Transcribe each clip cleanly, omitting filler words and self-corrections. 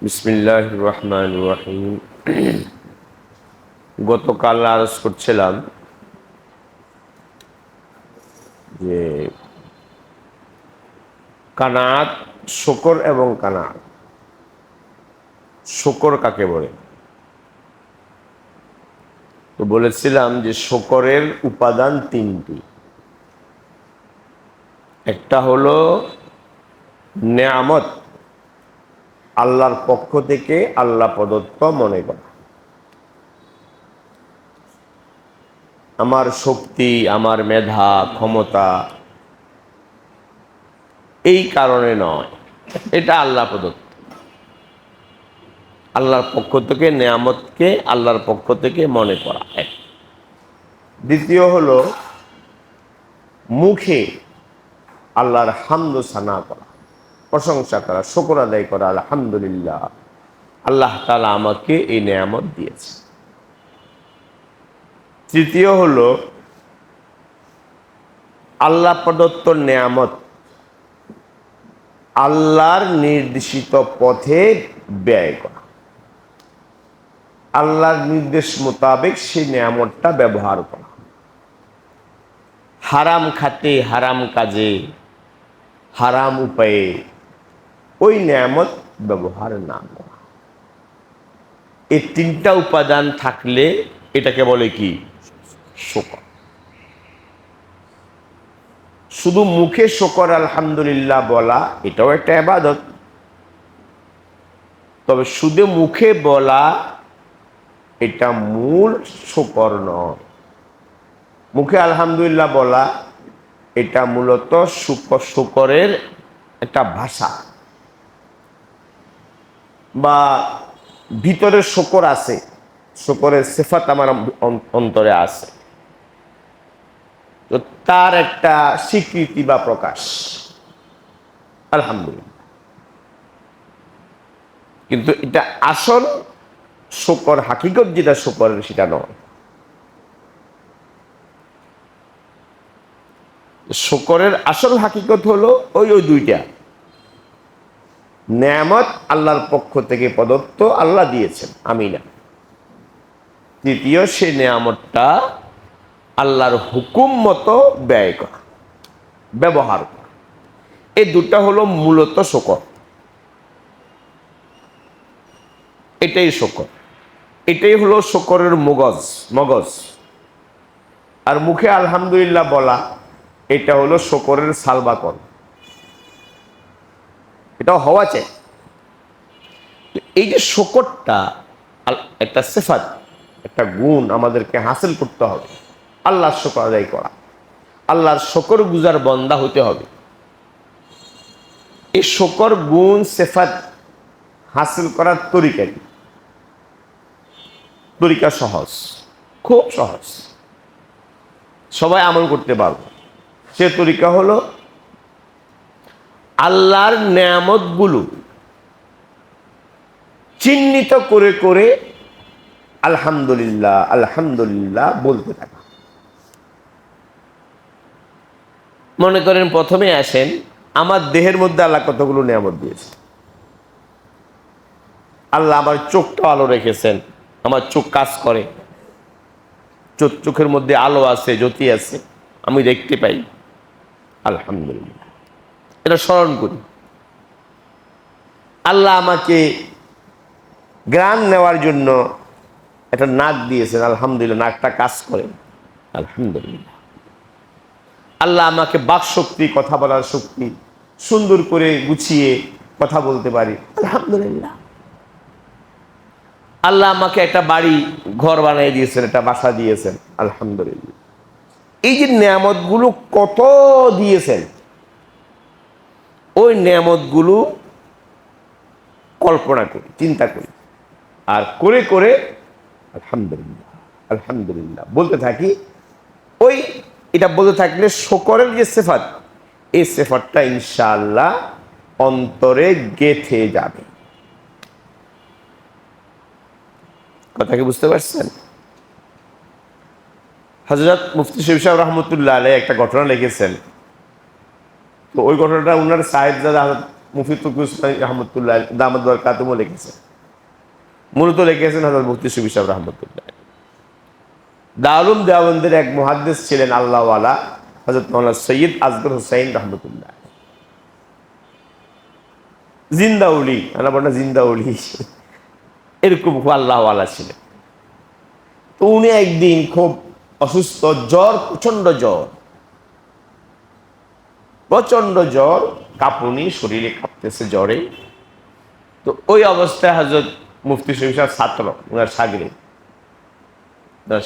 বিসমিল্লাহির রহমানির রহিম। গতকাল আরজ করছিলাম যে কানাত, শুকর এবং কানাত। শুকর কাকে বলে? তো বলেছিলাম যে শুকরের উপাদান তিনটি। একটা হলো নেয়ামত, আল্লাহর পক্ষ থেকে আল্লাহ প্রদত্ত মনে করা। আমার শক্তি, আমার মেধা, ক্ষমতা এই কারণে নয়, এটা আল্লাহ প্রদত্ত। আল্লাহর পক্ষ থেকে নেয়ামতকে আল্লাহর পক্ষ থেকে মনে করা এক। দ্বিতীয় হলো মুখে আল্লাহর হামদ সানা করা, প্রশংসা করা, শুকর আদায় করা, আলহামদুলিল্লাহ, আল্লাহ তাআলা আমাকে এই নেয়ামত দিয়েছে। তৃতীয় হলো আল্লাহ প্রদত্ত নেয়ামত আল্লাহর নির্দেশিত পথে ব্যয় করা, আল্লাহর নির্দেশ মোতাবেক সেই নেয়ামতটা ব্যবহার করা। হারাম খাতে, হারাম কাজে, হারাম উপায়ে ওই নেয়ামত ব্যবহার না করা। এই তিনটা উপাদান থাকলে এটাকে বলে কি? শুকর। শুধু মুখে শুকর আলহামদুলিল্লাহ বলা এটাও একটা ইবাদত, তবে শুধু মুখে বলা এটা মূল শুকর নয়। মুখে আলহামদুলিল্লাহ বলা এটা মূলত শুকরের একটা ভাষা, বা ভিতরে শুকর আছে, শুকরের সিফাত আমার অন্তরে আছে, তো তার একটা স্বীকৃতি বা প্রকাশ আলহামদুলিল্লাহ। কিন্তু এটা আসল শুকর, হাকিকত যেটা শুকরের সেটা নয়। শুকরের আসল হাকিকত হলো ওই দুইটা। নেয়ামত আল্লাহর পক্ষ থেকে প্রদত্ত, আল্লাহ দিয়েছেন, আমি না। তৃতীয়, সেই নেয়ামতটা আল্লাহর হুকুম মতো ব্যয় করা, ব্যবহার করা। এই দুটা হলো মূলত শুকর। এটাই শুকর, এটাই হলো শুকরের মগজ। আর মুখে আলহামদুলিল্লাহ বলা এটা হলো শুকরের সালবাকল, এটাও হওয়া চাই। এই যে শুকরটা একটা সিফাত, একটা গুণ আমাদেরকে হাসিল করতে হবে, আল্লাহর শুকর আদায় করা, আল্লাহর শুকর গুজার বান্দা হতে হবে। এই শুকর গুণ সিফাত হাসিল করার তরিকা কি? তরিকা সহজ, খুব সহজ, সবাই আমল করতে পারবে। সে তরিকা হলো আল্লাহর নেয়ামতগুলো চিহ্নিত করে করে আলহামদুলিল্লাহ আলহামদুলিল্লাহ বলতে থাকা। মনে করেন প্রথমে আসেন, আমার দেহের মধ্যে আল্লাহ কতগুলো নেয়ামত দিয়েছে। আল্লাহ আমার চোখটা আলো রেখেছেন, আমার চোখ কাজ করে, চোখের মধ্যে আলো আছে, জ্যোতি আছে, আমি দেখতে পাই, আলহামদুলিল্লাহ, এটা স্মরণ করি। আল্লাহ আমাকে গ্রাণ নেওয়ার জন্য একটা নাক দিয়েছেন, আলহামদুলিল্লাহ, নাকটা কাজ করে, আলহামদুলিল্লাহ। আল্লাহ আমাকে বাক শক্তি, কথা বলার শক্তি, সুন্দর করে গুছিয়ে কথা বলতে পারি, আলহামদুলিল্লাহ। আল্লাহ আমাকে একটা বাড়ি ঘর বানিয়ে দিয়েছেন, একটা বাসা দিয়েছেন, আলহামদুলিল্লাহ। এই যে নেয়ামতগুলো কত দিয়েছেন, ওই নেয়ামতগুলো কল্পনা করি, চিন্তা করি, আর করে করে আলহামদুলিল্লাহ আলহামদুলিল্লাহ বলতে থাকি। ওই এটা বলতে থাকলে শুকরের যে সিফাত, এই সিফাতটা ইনশাআল্লাহ অন্তরে গেঁথে যাবে। কথা কি বুঝতে পারছেন? হযরত মুফতি শরীফ সাহেব রহমতুল্লাহ আলাইহি একটা ঘটনা লিখেছেন। তো ওই ঘটনাটা উনার সাহেবজাদা হযরত মুফতি তকিউল ইসলাম রহমতুল্লাহ দামাত বরকাতুহু লিখেছেন, মূলত লিখেছেন হযরত মুফতি শফি সাহেব রহমতুল্লাহ। দারুল দেওবন্দের এক মুহাদ্দিস ছিলেন আল্লাহওয়ালা হযরত মাওলানা সৈয়দ আসগর হুসাইন রহমতুল্লাহ, জিন্দাউলি, আমরা বলি জিন্দাউলি, এরকম খুব আল্লাহওয়ালা ছিলেন। তো উনি একদিন খুব অসুস্থ, জ্বর, প্রচন্ড জ্বর, কাঁপুনি, শরীরে কাঁপতেছে জ্বরে। তো ওই অবস্থায় হযরত মুফতি শফি সাহেব ছাত্র, ওনার সাগরে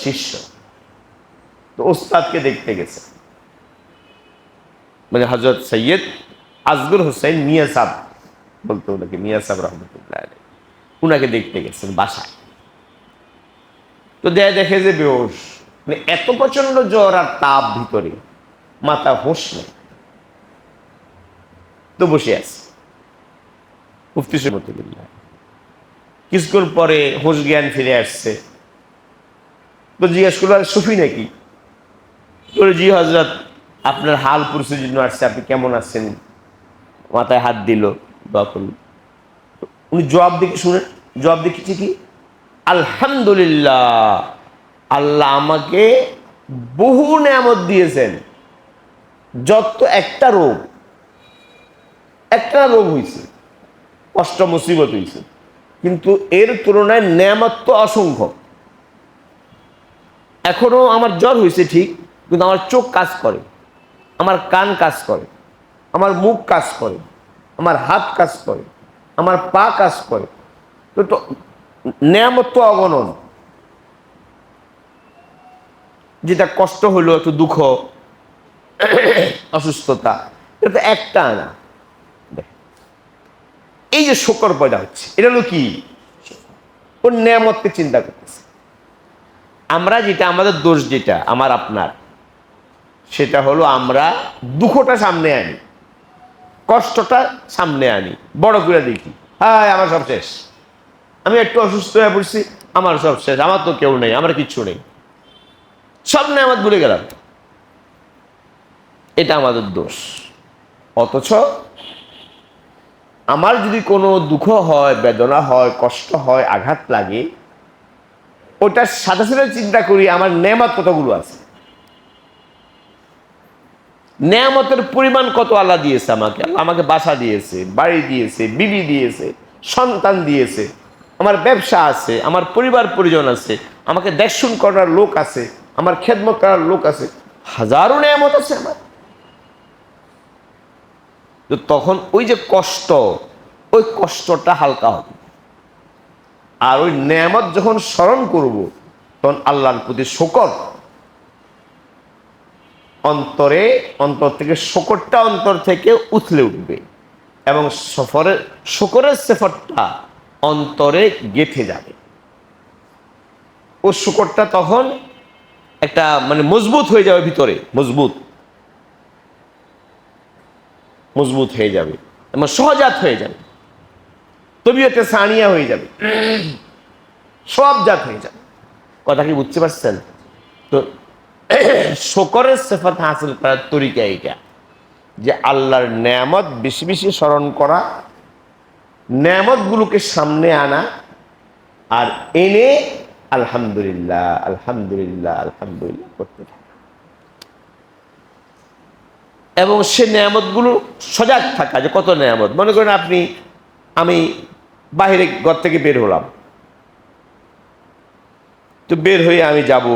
শিষ্য, তো ওস্তাদকে দেখতে গেছে, মানে হযরত সৈয়দ আসগর হুসাইন মিয়া সাহেব বলতো ওনাকে, মিয়া সাহেব রহমতুল্লাহ আলাইহি, উনাকে দেখতে গেছেন বাসায়। তো দেখে যে বেহুশ, মানে এত প্রচন্ড জ্বর আর তাপ ভিতরে, মাথা হোশ নেই, তো বসে আছে মুফতি রহমতুল্লাহ। কিছুক্ষণ পরে হোশ জ্ঞান ফিরে আসছে, তো জিজ্ঞেস করলো সুফি নাকি? বলে জি হযরত, আপনার হাল পুরুষের জন্য আসছে, আপনি কেমন আছেন? মাথায় হাত দিল, দোয়া করল। উনি জবাব দেখেছি কি, আলহামদুলিল্লাহ, আল্লাহ আমাকে বহু নেয়ামত দিয়েছেন, যত একটা রোগ হয়েছে, কষ্ট মুসিবত হয়েছে, কিন্তু এর তুলনায় নেয়ামত তো অসংখ্য। এখনো আমার জ্বর হয়েছে ঠিক, কিন্তু আমার চোখ কাজ করে, আমার কান কাজ করে, আমার মুখ কাজ করে, আমার হাত কাজ করে, আমার পা কাজ করে, তো নেয়ামত তো অগণন। যেটা কষ্ট হলো, একটু দুঃখ, অসুস্থতা, এটা তো একটা না। এই যে শকর পয়দা হচ্ছে, এটা হলো কি, ওর নেয়ামতকে চিন্তা করতেছে। আমরা যেটা, আমাদের দোষ যেটা আমার আপনার, সেটা হলো আমরা দুঃখটা সামনে আনি, কষ্টটা সামনে আনি, বড় করে দেখি, হ্যাঁ আমার সব শেষ, আমি একটু অসুস্থ হয়ে পড়ছি, আমার সব শেষ, আমার তো কেউ নেই, আমার কিচ্ছু নেই, সব নেয়ামত ভুলে গেলাম। এটা আমাদের দোষ। অথচ আমার যদি কোনো দুঃখ হয়, বেদনা হয়, কষ্ট হয়, আঘাত লাগে, ওটার সাথে সাথে চিন্তা করি আমার নেয়ামত কতগুলো আছে, নেয়ামতের পরিমাণ কত আল্লাহ দিয়েছে আমাকে। আল্লাহ আমাকে বাসা দিয়েছে, বাড়ি দিয়েছে, বিবি দিয়েছে, সন্তান দিয়েছে, আমার ব্যবসা আছে, আমার পরিবার পরিজন আছে, আমাকে দেখশুন করার লোক আছে, আমার খেদমত করার লোক আছে, হাজারো নেয়ামত আছে আমার। তো তখন ওই যে কষ্ট, ওই কষ্টটা হালকা হবে। আর ওই নেয়ামত যখন স্মরণ করব, তখন আল্লাহর প্রতি শকর, অন্তর থেকে শকরটা অন্তর থেকে উথলে উঠবে, এবং শকরের সিফাতটা অন্তরে গেঁথে যাবে। ও শকরটা তখন একটা মানে মজবুত হয়ে যাবে, ভিতরে মজবুত হয়ে যাবে, এবং সহজাত হয়ে যাবে, তবিয়তে সানিয়া হয়ে যাবে, সব জাত হয়ে যাবে। কথা কি বুঝতে পারছেন? তো শকরের সিফাত হাসিল করার তরিকা এটা, যে আল্লাহর নেয়ামত বেশি বেশি স্মরণ করা, নেয়ামতগুলোকে সামনে আনা, আর এনে আলহামদুলিল্লাহ আলহামদুলিল্লাহ আলহামদুলিল্লাহ করতে থাকা, এবং সে নেয়ামতগুলো সজাগ থাকা যে কত নেয়ামত। মনে করেন আমি বাহিরে ঘর থেকে বের হলাম, তো বের হয়ে আমি যাব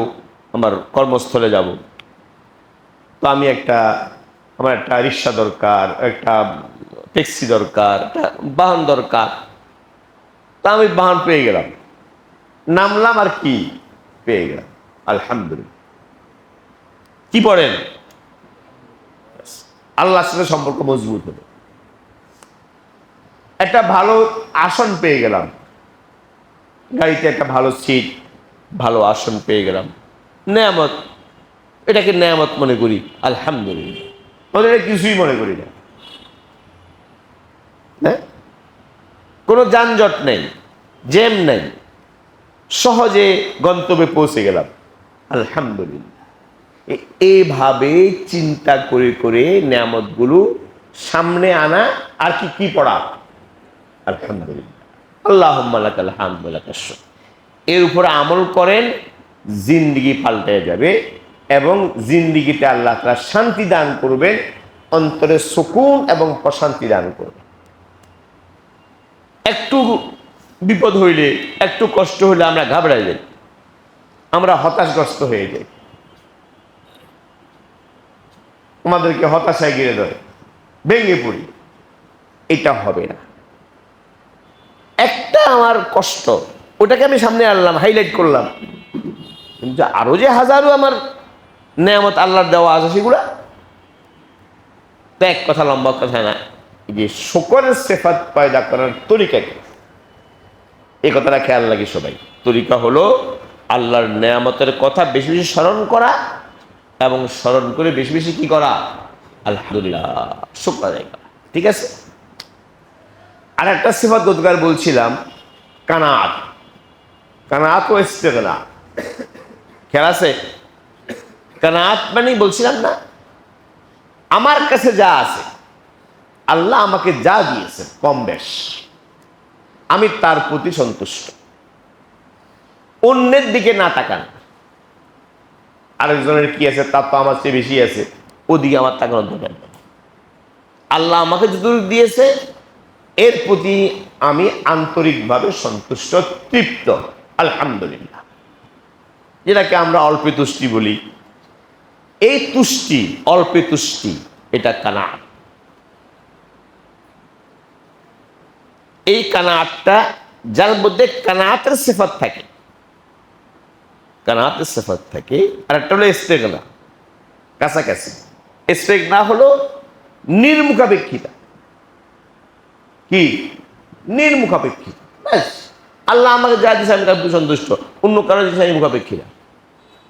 আমার কর্মস্থলে যাব, তো আমার একটা রিক্সা দরকার, একটা ট্যাক্সি দরকার, একটা বাহন দরকার, তা আমি বাহন পেয়ে গেলাম, নামলাম আর কি পেয়ে গেলাম, আলহামদুলিল্লাহ। কি পড়েন? আল্লাহর সাথে সম্পর্ক মজবুত হলো। একটা ভালো আসন পেয়ে গেলাম, গাড়িতে একটা ভালো সিট, ভালো আসন পেয়ে গেলাম, নেয়ামত, এটাকে নেয়ামত মনে করি, আলহামদুলিল্লাহ। ওদের কিছুই মনে করি না, হ্যাঁ, কোনো যানজট নেই, জ্যাম নেই, সহজে গন্তব্যে পৌঁছে গেলাম, আলহামদুলিল্লাহ। এইভাবে চিন্তা করে করে নেয়ামতগুলো সামনে আনা, আর কি কি পড়া, আলহামদুলিল্লাহ, আল্লাহুম্মা লাকাল হামদু ওয়া লাকাশ শুকর। এর উপরে আমল করেন, জিন্দিগি পাল্টে যাবে এবং জিন্দিগিতে আল্লাহ তাআলা শান্তি দান করবেন, অন্তরে সুকুন এবং প্রশান্তি দান করবেন। একটু বিপদ হইলে, একটু কষ্ট হইলে আমরা ঘাবড়াই যাই, আমরা হতাশগ্রস্ত হয়ে যাই, আমাদেরকে হতাশায় ঘিরে ধরে, ভেঙে পড়ি। এটা হবে না। একটা আমার কষ্ট, ওটাকে আমি সামনে আনলাম, হাইলাইট করলাম, কিন্তু আরো যে হাজারো আমার নেয়ামত আল্লাহর দেওয়া আছে সেগুলা তো এক কথা, লম্বা কথা না। এই যে শুকরের সিফাত পয়দা করার তরিকা কি, এই কথাটা খেয়াল রাখি সবাই। তরিকা হলো আল্লাহর নেয়ামতের কথা বেশি বেশি স্মরণ করা এবং স্মরণ করে বেশি বেশি কি করা, আলহামদুলিল্লাহ, শুকর আদায় করা। ঠিক আছে। আর একটা সিফাত গতকাল বলছিলাম, কানাত। কানাত ও ইস্তিগনা, খেয়াল আছে? কানাত মানে বলছিলাম না, আমার কাছে যা আছে, আল্লাহ আমাকে যা দিয়েছে কম বেশ, আমি তার প্রতি সন্তুষ্ট। অন্যের দিকে না তাকান, আরেকজনের কি আছে তার তো আমার চেয়ে বেশি আছে, ওদিকে আমার তাকানোর দরকার নেই। আল্লাহ আমাকে যতটুকু দিয়েছে এর প্রতি আমি আন্তরিকভাবে সন্তুষ্ট, তৃপ্ত, আলহামদুলিল্লাহ, যেটাকে আমরা অল্পে তুষ্টি বলি। এই তুষ্টি, অল্পে তুষ্টি, এটা কানাত। এই কানাতটা যার মধ্যে কানাতের সিফাত থাকে, কানাতের সিফাত থাকে। আর একটা হলো ইস্তেগনা, কাছাকাছি। ইস্তেগনা হলো নির্মুখাপেক্ষিতা। কি? নির্মুখাপেক্ষিতা। ব্যাস, আল্লাহ আমাকে যা দিয়েছে আমি তার প্রতি সন্তুষ্ট, অন্য কারো দিয়েছে আমি মুখাপেক্ষী না,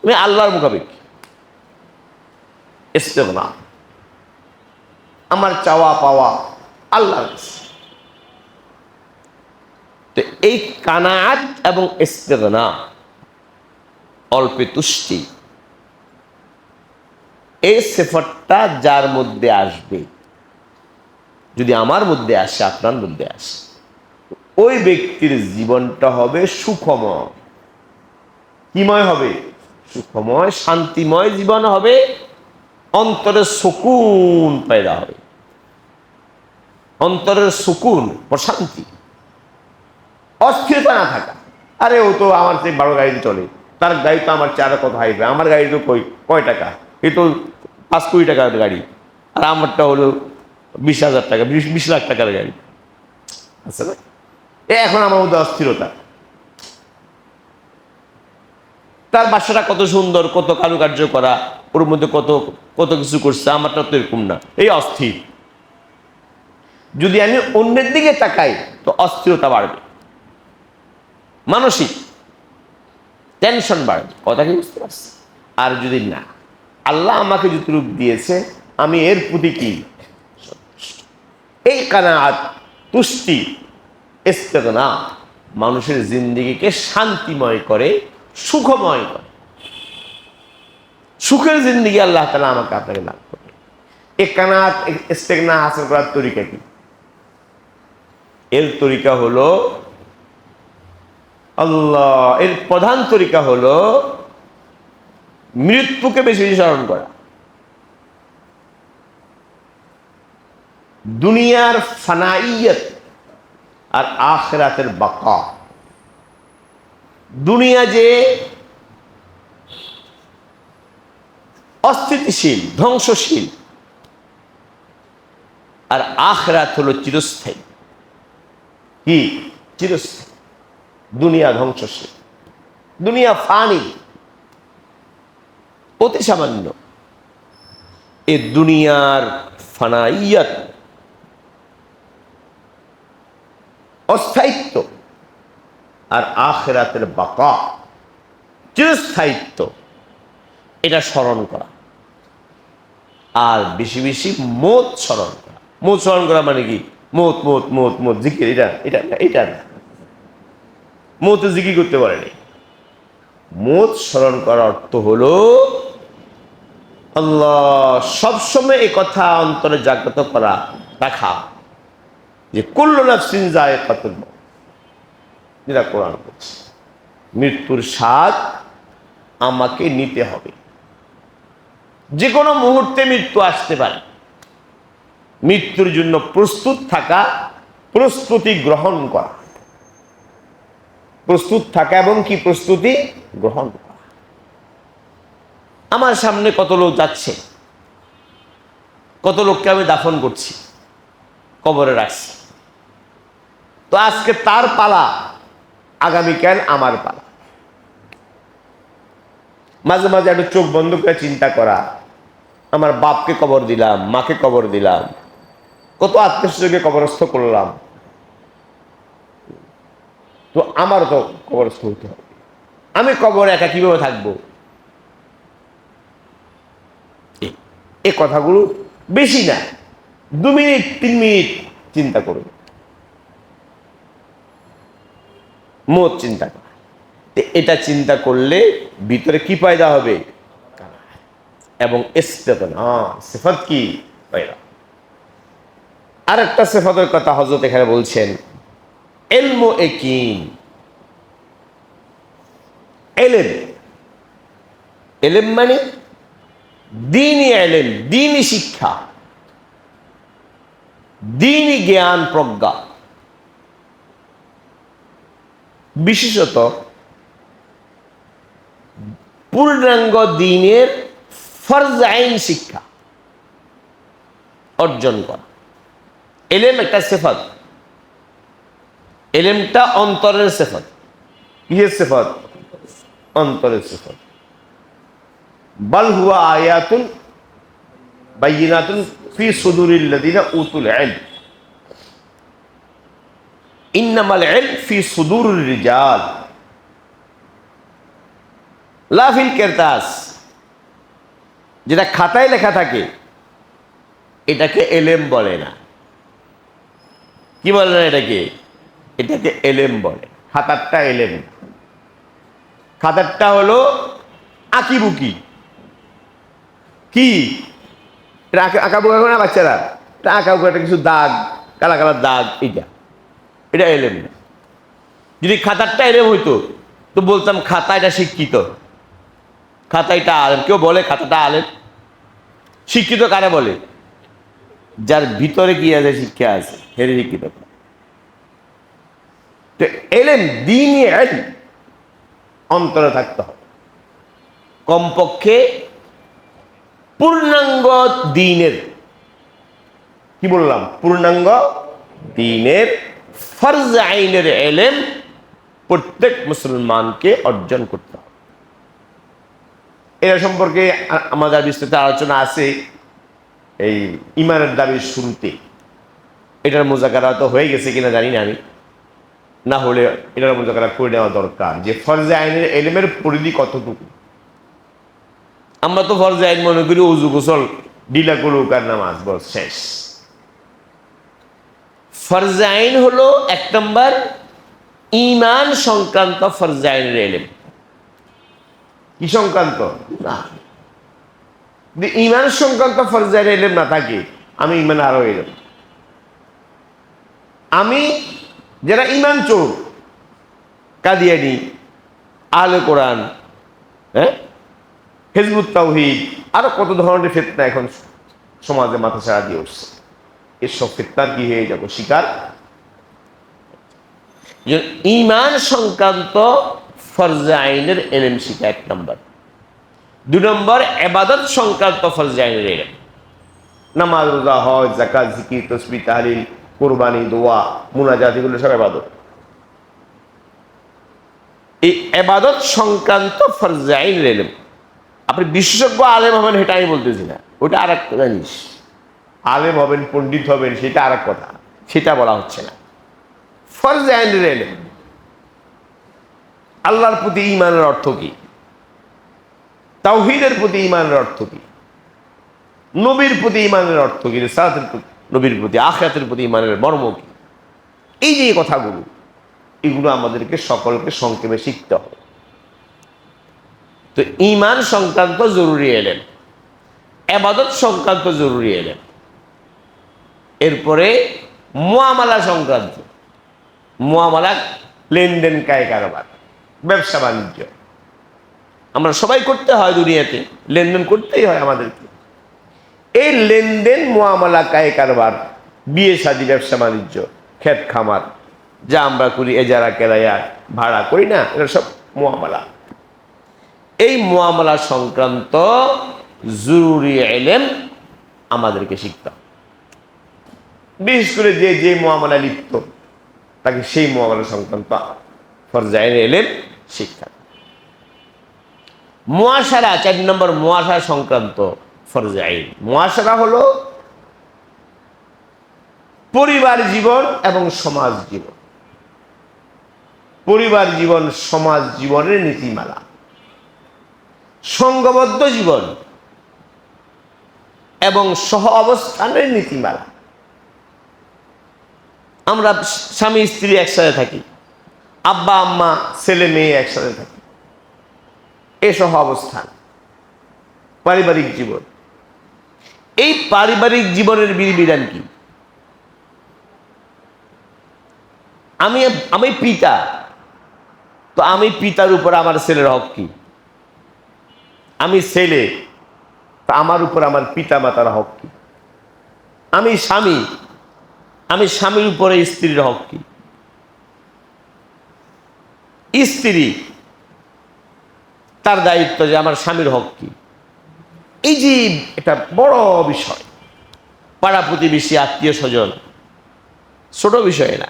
আমি আল্লাহর মুখাপেক্ষী। ইস্তেগনা, আমার চাওয়া পাওয়া আল্লাহর কাছে। তো এই কানাত এবং ইস্তেগনা, অল্পে তুষ্টি, এই সিফাতটা যার মধ্যে আসবে, যদি আমার মধ্যে আসে, আপনার মধ্যে আসে, ওই ব্যক্তির জীবনটা হবে সুখময়। কিময় হবে? সুখময়, শান্তিময় জীবন হবে, অন্তরের সুকুন পয়দা হবে, অন্তরের সুকুন, প্রশান্তি, অস্থিরতা না থাকা। আরে ও তো আমার চেয়ে বড় গাড়ি চলে, তার গাড়ি তো আমার চেয়ে আরো কত হাইবে, আমার গাড়ি তো কয় টাকা, এ তো 5 কোটি টাকার গাড়ি, আর আমারটা হলো 20,000 টাকা, 20 লাখ টাকার গাড়ি। আচ্ছা না, এখন আমার মধ্যে অস্থিরতা। তার বাসাটা কত সুন্দর, কত কারুকার্য করা, ওর মধ্যে কত কত কিছু করছে, আমারটা তো এরকম না, এই অস্থির। যদি আমি অন্যের দিকে তাকাই তো অস্থিরতা বাড়বে, মানসিক টেনশন বাড়বে। কথা কি বুঝতে পারছি? আর যদি না, আল্লাহ আমাকে যতটুকু দিয়েছে আমি এর প্রতি কি, এই কানাত, তুষ্টি, ইস্তেগনা মানুষের জিন্দেগিকে শান্তিময় করে, সুখময় করে। সুখের জিন্দেগি আল্লাহ তাআলা আমাকে আপনাকে দান করবে। এই কানাত, ইস্তেগনা হাসিল করার তরিকা কি? এর তরিকা হলো আল্লাহ, এর প্রধান তরিকা হলো মৃত্যুকে বেশি বেশি স্মরণ করা। দুনিয়ার ফানাইয়ত আর আখিরাতের বাকা। দুনিয়া যে অস্থিতিশীল, ধ্বংসশীল, আর আখিরাত হলো চিরস্থায়ী। কি? চিরস্থায়ী। দুনিয়া ধ্বংসশীল, দুনিয়া ফানি, অতি সামান্য। এ দুনিয়ার ফানাইয়ত, অস্থায়িত্ব, আর আখিরাতের বাকা, চিরস্থায়িত্ব, এটা স্মরণ করা। আর বেশি বেশি মৌত স্মরণ করা। মৌত স্মরণ করা মানে কি? মৌত মৌত মৌত মৌত জিকির, এটা এটা এটা না, মৌতে জিকির করতে পারেনি। মৌত স্মরণ করার অর্থ হলো আল্লাহ সবসময় এই কথা অন্তরে জাগ্রত করা রাখা যে কুল্লু নাফসিন যায়কাতুল মউত, যেটা কোরআন বলছে, মৃত্যুর স্বাদ আমাকে নিতে হবে। যে কোনো মুহূর্তে মৃত্যু আসতে পারে। মৃত্যুর জন্য প্রস্তুত থাকা, প্রস্তুতি গ্রহণ করা, প্রস্তুত থাকা এবং কি প্রস্তুতি গ্রহণ করা। আমার সামনে কত লোক যাচ্ছে, কত লোককে আমি দাফন করছি, কবরে রাখছি। তো আজকে তার পালা, আগামীকাল আমার পালা। মাঝে মাঝে একটু চোখ বন্ধ করে চিন্তা করা, আমার বাপকে কবর দিলাম, মাকে কবর দিলাম, কত আত্মীয়স্বজনকে কবরস্থ করলাম, তো আমারও তো কবরস্থ হতে হবে। আমি কবরে একা কিভাবে থাকবো? এই কথাগুলো বেশি না, 2 মিনিট 3 মিনিট চিন্তা করুন, মত চিন্তা করা। এটা চিন্তা করলে ভিতরে কি পয়দা হবে এবং সিফাত কি পয়দা। আর একটা সিফাতের কথা হযরত এখানে বলছেন, ইলমু ইয়াকিন। ইলম মানে দ্বীনি ইলম, দ্বীনি শিক্ষা, দ্বীনি জ্ঞান প্রজ্ঞা। বিশেষত পূর্ণাঙ্গ দ্বীনের ফরজ আইন শিক্ষা অর্জন করা। ইলম একটা সিফাত, ইলমটা অন্তরের সিফাত। কিসের সিফাত? অন্তরের সিফাত। বাল হুয়া আয়াতুন বাইয়িনাতুন ফি সুদুরিল লাযিনা উতুল ইলম, ইন্নামাল ইলম ফি সুদুরির রিজাল লা ফিল কিরতাস। যেটা খাতায় লেখা থাকে এটাকে ইলম বলে না। কি বলে না এটাকে? এটাকে ইলম বলে। খাতারটা ইলম, খাতারটা হলো আঁকিবুকি। কি আঁকাবুকা করে না বাচ্চারা? এটা আঁকাবুকা, একটা কিছু দাগ, কালা কালা দাগ, এটা ইলম না। যদি খাতারটা ইলম হইতো তো বলতাম খাতা এটা শিক্ষিত, খাতা এটা আলেম। কেউ বলে খাতাটা আলেম? শিক্ষিত কারে বলে? যার ভিতরে কি আছে, শিক্ষা আছে, হেরে শিক্ষিত। তো ইলম, দ্বীনি ইলম অন্তরে থাকতে হবে। কমপক্ষে পূর্ণাঙ্গ দ্বীনের, কি বললাম, পূর্ণাঙ্গ দ্বীনের ফরজ আইনের ইলম প্রত্যেক মুসলমানকে অর্জন করতে হবে। এর সম্পর্কে আমাদের বিস্তৃত আলোচনা আছে এই ইমানের দাবির শুরুতে। এটার মুযাকারা তো হয়ে গেছে কিনা জানি না আমি, না হলে এটার মুযাকারা করে নেওয়া দরকার যে ফরজে আইনের ইলমের পরিধি কতটুকু। আমরা তো ফরজে আইন মনে করি ওযু গোসল ডিলা করুক আর নামাজ, বস শেষ। ফরজে আইন হলো 1 নম্বর ঈমান সংক্রান্ত ফরজে আইনের ইলম। কি সংক্রান্ত? না, ঈমান সংক্রান্ত ফরজে আইনের ইলম না থাকে, আমি ঈমান আরো ইলম, আমি যারা ঈমান চোর, কাদিয়ানি, আহলে কোরআন, হিজবুত তাওহীদ, আরো কত ধরনের ফিতনা এখন সমাজে মাথা ছাড়া দিয়ে উঠছে। এসব ফিতনার কি হয়ে যাবো শিকার। ঈমান সংক্রান্ত ফরজে আইনের ইলম শিখা 1 নম্বর। 2 নম্বর ইবাদত সংক্রান্ত ফরজে আইনের ইলম। নামাজ, রোজা, হজ, যাকাত, জিকির, তাসবিহ, তাহলিল, কুরবানি, দোয়া, মুনাজাত, এগুলো সব ইবাদত। এই ইবাদত সংক্রান্ত ফরজে আইনের ইলম। আপনি বিশেষজ্ঞ আলেম হবেন সেটা আমি বলতেছি না, ওটা আর এক জিনিস। আলেম হবেন, পণ্ডিত হবেন, সেটা আর এক কথা, সেটা বলা হচ্ছে না। ফরজে আইনের ইলম, আল্লাহর প্রতি ঈমানের অর্থ কি, তাওহীদের প্রতি ঈমানের অর্থ কি, নবীর প্রতি ঈমানের অর্থ কি, রিসালাতের প্রতি, নবীর প্রতি, আখিরাতের প্রতি ঈমানের মর্ম কি, এই যে কথাগুলো, এগুলো আমাদেরকে সকলকে সংক্ষেপে শিখতে হবে। তো ঈমান সংক্রান্ত জরুরি ইলম। ইবাদত সংক্রান্ত জরুরি এলেম। এরপরে মুআমালা সংক্রান্ত, মুআমালা লেনদেন কায় কারবার, ব্যবসা বাণিজ্য আমরা সবাই করতে হয়, দুনিয়াতে লেনদেন করতেই হয় আমাদেরকে। এই লেনদেন মুআমালা কায় কারবার, বিয়ে শাদী, ব্যবসা বাণিজ্য, ক্ষেত খামার যা আমরা করি, এজারা কেরায়া ভাড়া করি না, এটা সব মুআমালা। এই মুআমালা সংক্রান্ত জরুরি ইলম আমাদেরকে শিখতে হবে। বিশেষ করে যে যে মুআমালা লিপ্ত তাকে সেই মুআমালা সংক্রান্ত ফরজ আইন ইলম শিখতে হবে। মুআশারা, 4 নম্বর মুআশারা সংক্রান্ত ফরজ আইন। মুআশারা হলো পরিবার জীবন এবং সমাজ জীবন। পরিবার জীবন, সমাজ জীবনের নীতিমালা, সংঘবদ্ধ জীবন এবং সহ অবস্থানের নীতিমালা। আমরা স্বামী স্ত্রী একসাথে থাকি, আব্বা আম্মা ছেলে মেয়ে একসাথে থাকি, এ সহ অবস্থান পারিবারিক জীবন। এই পারিবারিক জীবনের বিধিবিধান কি? আমি পিতা, তো আমি পিতার উপর আমার ছেলের হক কি? আমি ছেলে, তা আমার উপর আমার পিতা মাতার হক কি? আমি স্বামী, আমি স্বামীর উপরে স্ত্রীর হক কি? স্ত্রী, তার দায়িত্ব যে আমার স্বামীর হক কি? এই যে এটা বড় বিষয়, পাড়া প্রতিবেশী, আত্মীয় স্বজন, ছোট বিষয় না।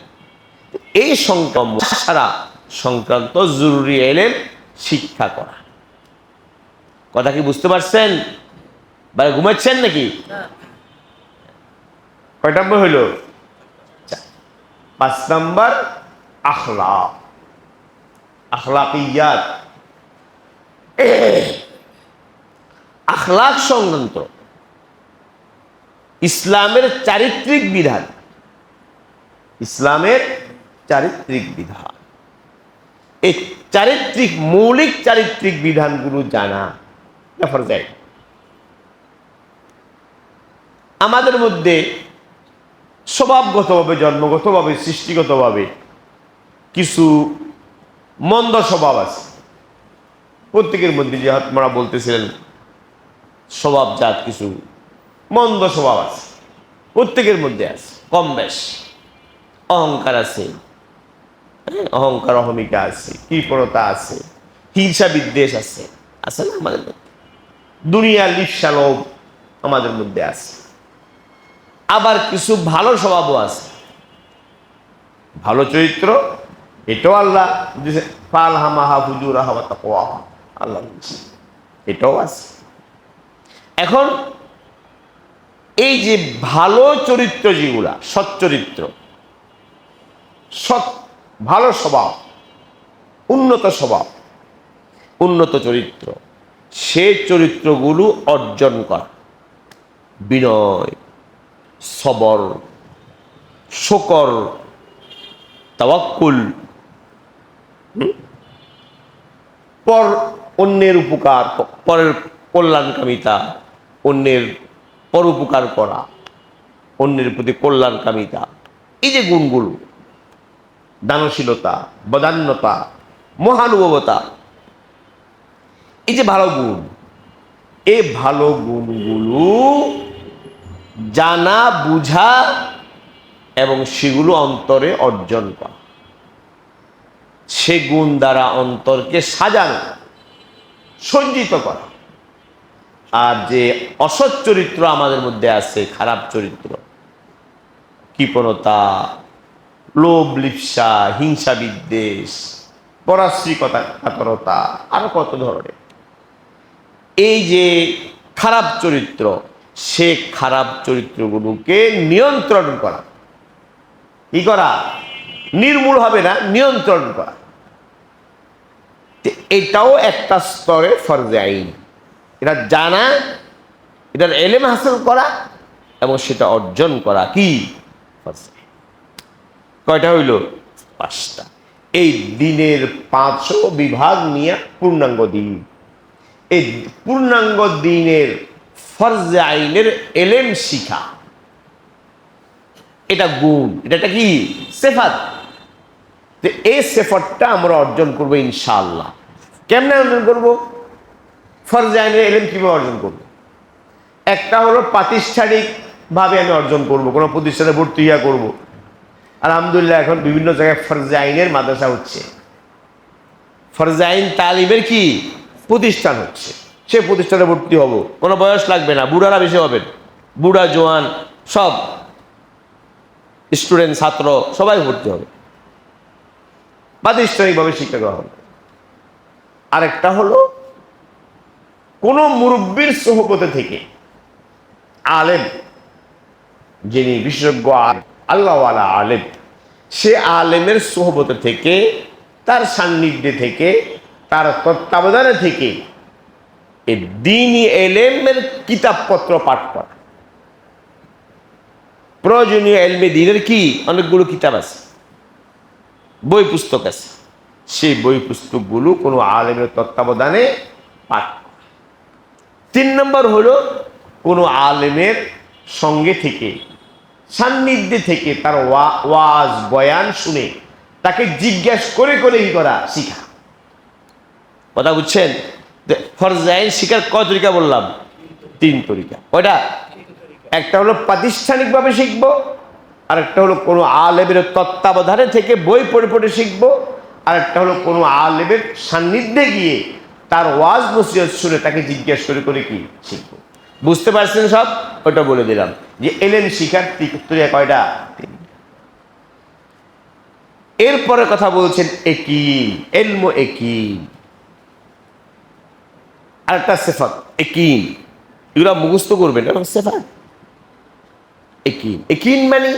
এই সারা সংক্রান্ত জরুরি ইলম শিক্ষা করা। কথা কি বুঝতে পারছেন? বা ঘুমাচ্ছেন নাকি? কয়টা নম্বর হইল? 5 নম্বর আখলাক, আখলাকিয়াত। আখলাক সংক্রান্ত ইসলামের চারিত্রিক বিধান, ইসলামের চারিত্রিক বিধান, এই চারিত্রিক মৌলিক চারিত্রিক বিধানগুলো জানা ফরজ আইন। আমাদের মধ্যে স্বভাবগতভাবে, জন্মগতভাবে, সৃষ্টিগতভাবে কিছু মন্দ স্বভাব আছে প্রত্যেকের মধ্যে। যে আপনারা বলতেছিলেন স্বভাবজাত কিছু মন্দ স্বভাব আছে, প্রত্যেকের মধ্যে আছে কম বেশ। অহংকার আছে, অহংকার অহমিকা আছে, কৃপণতা আছে, হিংসা বিদ্বেষ আছে, আছে না আমাদের মধ্যে? দুনিয়ার লিপ্সা লোভ আমাদের মধ্যে আছে। আবার কিছু ভালো স্বভাবও আছে, ভালো চরিত্র, এটাও আল্লাহ আল্লাহ এটাও আছে। এখন এই যে ভালো চরিত্র, যেগুলা সৎ চরিত্র, সৎ ভালো স্বভাব, উন্নত স্বভাব, উন্নত চরিত্র, সে চরিত্রগুলো অর্জন করা, বিনয়, সবর, শকর, তাওয়াক্কুল, পর অন্যের উপকার, পরের কল্যাণকামিতা, অন্যের পরোপকার করা, অন্যের প্রতি কল্যাণকামিতা, এই যে গুণগুলো, দানশীলতা, বদান্যতা, মহানুভবতা, এই যে ভালো গুণ, এই ভালো গুণগুলো জানা, বুঝা এবং সেগুলো অন্তরে অর্জন করা, সে গুণ দ্বারা অন্তরকে সাজানো, সজ্জিত করা। আর যে অসৎ চরিত্র আমাদের মধ্যে আছে, খারাপ চরিত্র, কৃপণতা, লোভ লিপ্সা, হিংসা বিদ্বেষ, পরাশ্রিকতা, কাতরতা, আরো কত ধরনের, এই যে খারাপ চরিত্র, সে খারাপ চরিত্রগুলোকে নিয়ন্ত্রণ করা। কি করা? নির্মূল হবে না, নিয়ন্ত্রণ করা। এটাও একটা স্তরে ফরজে আইন। এটা জানা, এটার ইলম হাসিল করা এবং সেটা অর্জন করা কি ফরজে আইন। কয়টা হইল? 5টা। এই দিনের 5 বিভাগ নিয়ে পূর্ণাঙ্গ দিন। এই পূর্ণাঙ্গ দিনের ফরজে আইনের এলেম শিখা, এটা গুণ, এটা কি সিফাত। তো এই সিফাতটা আমরা অর্জন করব ইনশাআল্লাহ। কেমনে অর্জন করব? ফরজে আইনের এলেম কিভাবে অর্জন করব? একটা হলো প্রাতিষ্ঠানিকভাবে আমি অর্জন করব, কোনো প্রতিষ্ঠানে ভর্তি হইয়া করব। আলহামদুলিল্লাহ এখন বিভিন্ন জায়গায় ফরজে আইনের মাদ্রাসা হচ্ছে, ফরজে আইন তালিমের কি প্রতিষ্ঠান হচ্ছে, সে প্রতিষ্ঠানে ভর্তি হব, কোনো বয়স লাগবে না, বুড়ারা বেশি হবেন, বুড়া জোয়ান সব স্টুডেন্ট ছাত্র সবাই ভর্তি হবে, প্রাতিষ্ঠানিকভাবে শিক্ষা গ্রহণ। আরেকটা হলো কোন মুরব্বীর সোহবতে থেকে আলেম, যিনি বিশেষজ্ঞ আল্লাহওয়ালা আলেম, সে আলেমের সোহবতে থেকে, তার সান্নিধ্যে থেকে, তার তত্ত্বাবধানে থেকে এই দ্বীনি এলেমের কিতাবপত্র পাঠ করা। প্রয়োজনীয় এলমে দ্বীনের কি অনেকগুলো কিতাব আছে, বই পুস্তক আছে, সেই বই পুস্তকগুলো কোনো আলেমের তত্ত্বাবধানে পাঠ করা। 3 নম্বর হলো কোনো আলেমের সঙ্গে থেকে, সান্নিধ্যে থেকে তার ওয়াজ বয়ান শুনে তাকে জিজ্ঞাসা করে করে কি করা, শিখা। কথা বুঝছেন? ফরজে আইন শিখার কয় তরিকা বললাম? 3 তরিকা। কয়টা? একটা হলো প্রাতিষ্ঠানিকভাবে শিখবো, আর একটা হলো কোনো আলেমের তত্ত্বাবধানে থেকে বই পড়ে পড়ে শিখবো, আর একটা হলো কোনো আলেমের সান্নিধ্যে গিয়ে তার ওয়াজ নসিহত শুনে তাকে জিজ্ঞাসা করে করে কি শিখবো। বুঝতে পারছেন সব? ওটা বলে দিলাম যে এলেম শিখার তরিকা কয়টা? 3। এরপরে কথা বলছেন একিন, ইলমু একিন, আরেকটা সিফাত একিন, এগুলো মুখস্থ করবেন, এটা সিফাত একিন। একিন মানে,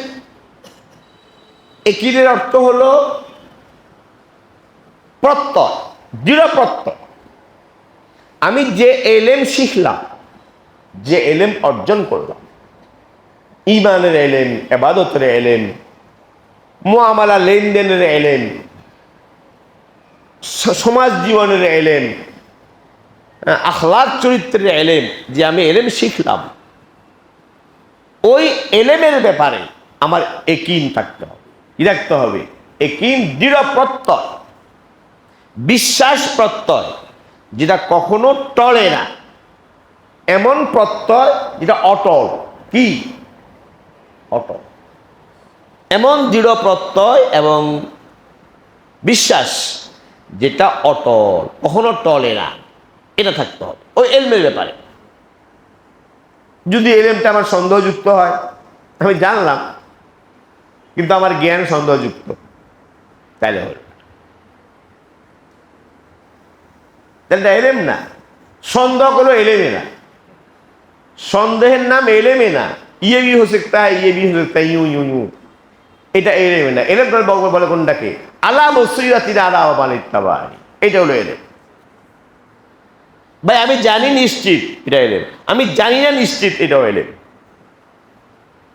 একিনের অর্থ হলো প্রত্যয়, দৃঢ় প্রত্যয়। আমি যে এলেম শিখলাম, যে এলেম অর্জন করলাম, ঈমানের এলেম, ইবাদতের এলেম, মুআমালা লেনদেনের এলেম, সমাজ জীবনের এলেম, আখলাক চরিত্রের এলেম, যে আমি এলেম শিখলাম, ওই এলেমের ব্যাপারে আমার একিন থাকতে হবে। কি রাখতে হবে? একিন, দৃঢ় প্রত্যয়, বিশ্বাস প্রত্যয়, যেটা কখনো টলে না, এমন প্রত্যয় যেটা অটল। কি? অটল। এমন দৃঢ় প্রত্যয় এবং বিশ্বাস যেটা অটল, কখনো টলে না, এটা থাকতে হবে ওই এলমের ব্যাপারে। যদি এলেমটা আমার সন্দেহযুক্ত হয়, আমি জানলাম কিন্তু আমার জ্ঞান সন্দেহযুক্ত, তাহলে হল তাহলে এলেম না। সন্দেহ করলো এলেমে না, সন্দেহের নাম এলেমে না। ইয়ে বি হো সকতা হ্যায়, ইয়ে বি হো সকতা হ্যায়, ইউ ইউ ইউ, এটা এলেমে না। এলেম বলে কোনটাকে? আলা বসিরাতিন আলা মান ইত্তাবানি, এটা হলো এলেম। ভাই আমি জানি নিশ্চিত, এটা এলেম। আমি জানি না নিশ্চিত, এটাও এলেম।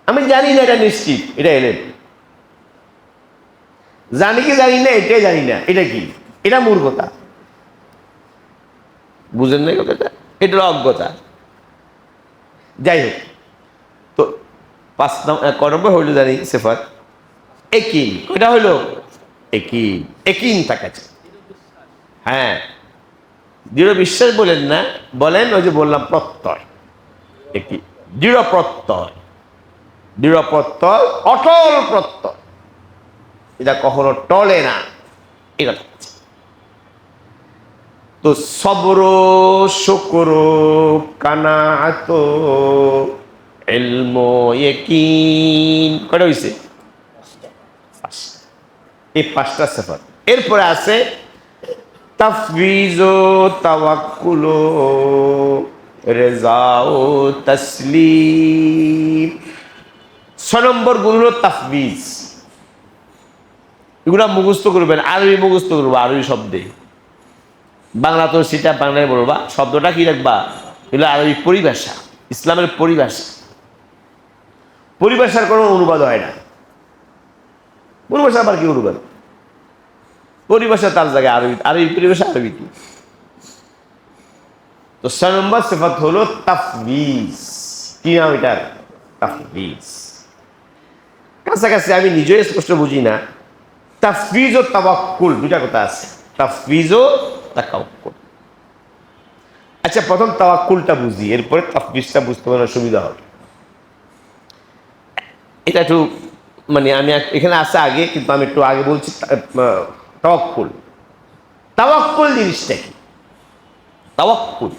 আমি জানি না এটা নিশ্চিত, এটা এলেম। জানি কি জানি না, এটাই জানি না, এটা কি? এটা মূর্খতা। বুঝেন না কথাটা? এটা অজ্ঞতা। যাই হোক, তো 5 নম্বর হইল জানি সিফাত একিন। কয়টা হইল? একিন। একিন থাকাছে, হ্যাঁ, দৃঢ় বিশ্বাস বলেন না, বলেন ওই যে বললাম প্রত্যয়, একটি দৃঢ় প্রত্যয়, দৃঢ় প্রত্যয়, অটল প্রত্যয়, এটা কখনো টলে না, এটা থাকছে। তো সবর, শুকর, কানাআত, ইলম, ইয়াকিন, কয়টা হইছে? এই 5টা সিফাত। এরপরে আছে তাফওয়িজ, তাওয়াক্কুল, রেজা ও তাসলিম। 6 নম্বর গুণ হলো তাফওয়িজ। এগুলা মুখস্থ করবেন, আরবি মুখস্থ করবো, আরবি শব্দে। বাংলা তো সেটা বাংলায় বলবা, শব্দটা কি রাখবা? এগুলো আরবি পরিভাষা, ইসলামের পরিভাষা। পরিভাষার কোনো অনুবাদ হয় না। পরিভাষা আবার কি অনুবাদ? পরিভাষা তার জায়গায় আরবি, আরবি পরিভাষা আরবি কি। তো 6 নম্বর সিফাত হলো তাফবিজ। কি নাম এটার? তাফবিজ। কাছাকাছি আমি নিজেই স্পষ্ট বুঝি না। তাফবিজ ও তাওয়াক্কুল দুইটা কথা আছে, তাফবিজ ও তাওয়াক্কুল। আচ্ছা, প্রথম তাওয়াক্কুলটা বুঝি, এরপরে তাফবিজটা বুঝতে পারলে সুবিধা হবে। এটা একটু মানে আমি এখানে আসে আগে, কিন্তু আমি একটু আগে বলছি। তাওয়াক্কুল, তাওয়াক্কুল জিনিসটা কি? তাওয়াক্কুল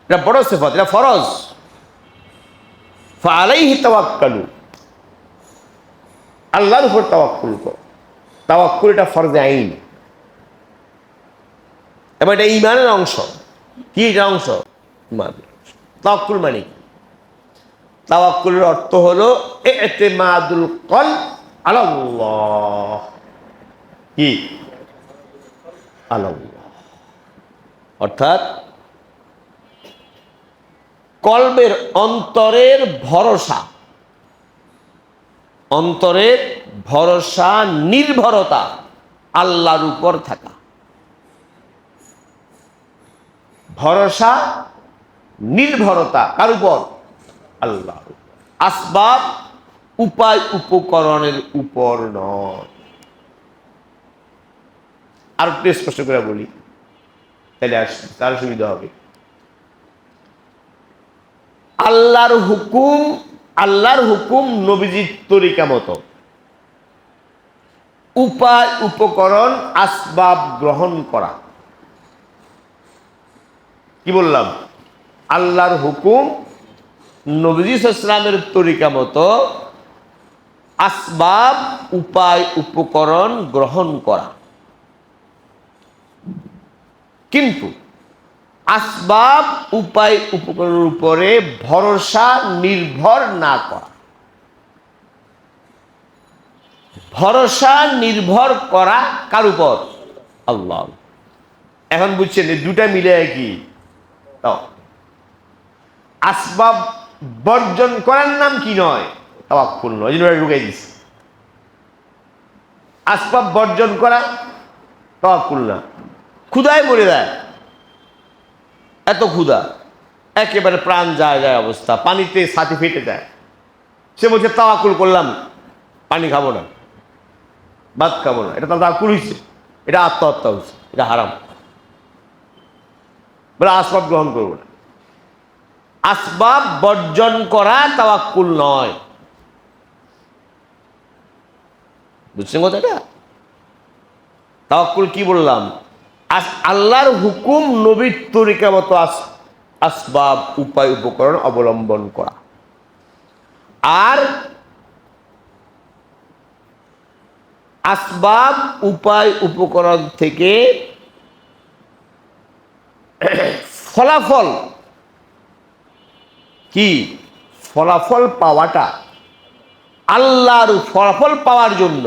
এটা বড় সিফাত, এটা ফরজ। ফালাইহি তাওয়াক্কালু, আল্লাহর উপর তাওয়াক্কুল করো। তাওয়াক্কুল এটা ফরজে আইন, এবং এটা ঈমানের অংশ। কি এটা অংশ? ঈমান। তাওয়াক্কুল মানে কি? তাওয়াক্কুলের অর্থ হলো ইতিমাদুল কলব আলাল্লাহ। কি? আলাল্লাহ, অর্থাৎ কলবের অন্তরের ভরসা, অন্তরের ভরসা, নির্ভরতা আল্লাহর উপর থাকা। ভরসা, নির্ভরতা কার উপর? আল্লাহর উপর। আসবাব, উপায়, উপকরণের উপর নয়। আর একটু স্পষ্ট করে বলি, তাহলে তার সুবিধা হবে। আল্লাহর হুকুম নবীজির তরিকা মতো উপায়, উপকরণ, আসবাব গ্রহণ করা। কি বললাম? আল্লাহর হুকুম নবী ইসলামের তরিকা মতো আসবাব, উপায়, উপকরণ গ্রহণ করা। কিন্তু আসবাব, উপায়, উপকরণের উপরে ভরসা, নির্ভর না করা। ভরসা, নির্ভর করা কার উপর? আল্লাহ। এখন বুঝছেন এই দুটা মিলে কি? আসবাব বর্জন করার নাম কি নয়? তাওয়াক্কুল নয়। এই জন্য ঢুকাই দিচ্ছে। আসবাব বর্জন করা তাওয়াক্কুল না। ক্ষুধায় মরে যায়, এত ক্ষুধা, একেবারে প্রাণ যায় যায় অবস্থা, পানিতে ছাতি ফেটে যায়। সে বলছে তাওয়াক্কুল করলাম, পানি খাবো না, ভাত খাবো না। এটা তো তাওয়াক্কুল হয়েছে, এটা আত্মহত্যা হচ্ছে, এটা হারাম। বলে আসবাব গ্রহণ করবো না। আসবাব বর্জন করা তাওয়াক্কুল নয়। বুঝছেন কথাটা? তাওয়াক্কুল কি বললাম? আল্লাহর হুকুম নবীর তরিকা মতো আসবাব, উপায়, উপকরণ অবলম্বন করা। আর আসবাব, উপায়, উপকরণ থেকে ফলাফল, কি ফলাফল পাওয়াটা, আল্লাহর ফলাফল পাওয়ার জন্য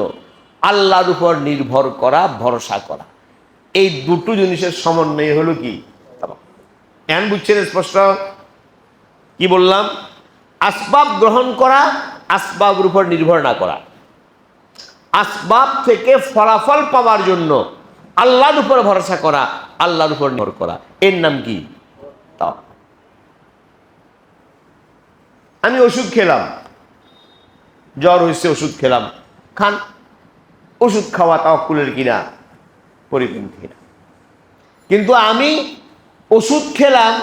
আল্লাহর উপর নির্ভর করা, ভরসা করা। এই দুটো জিনিসের সমন্বয় হলো কি? এখন বুঝছেন স্পষ্ট? কি বললাম? আসবাব গ্রহণ করা, আসবাবের উপর নির্ভর না করা। আসবাব থেকে ফলাফল পাওয়ার জন্য আল্লাহর উপর ভরসা করা, আল্লাহর উপর নির্ভর করা। এর নাম কি? আমি ওষুধ খেলাম, জ্বর হয়েছে, ওষুধ খেলাম, খান। ওষুধ খাওয়া তাওয়াক্কুলের কিনা? পরিপন্থী না। কিন্তু আমি ওষুধ খেলাম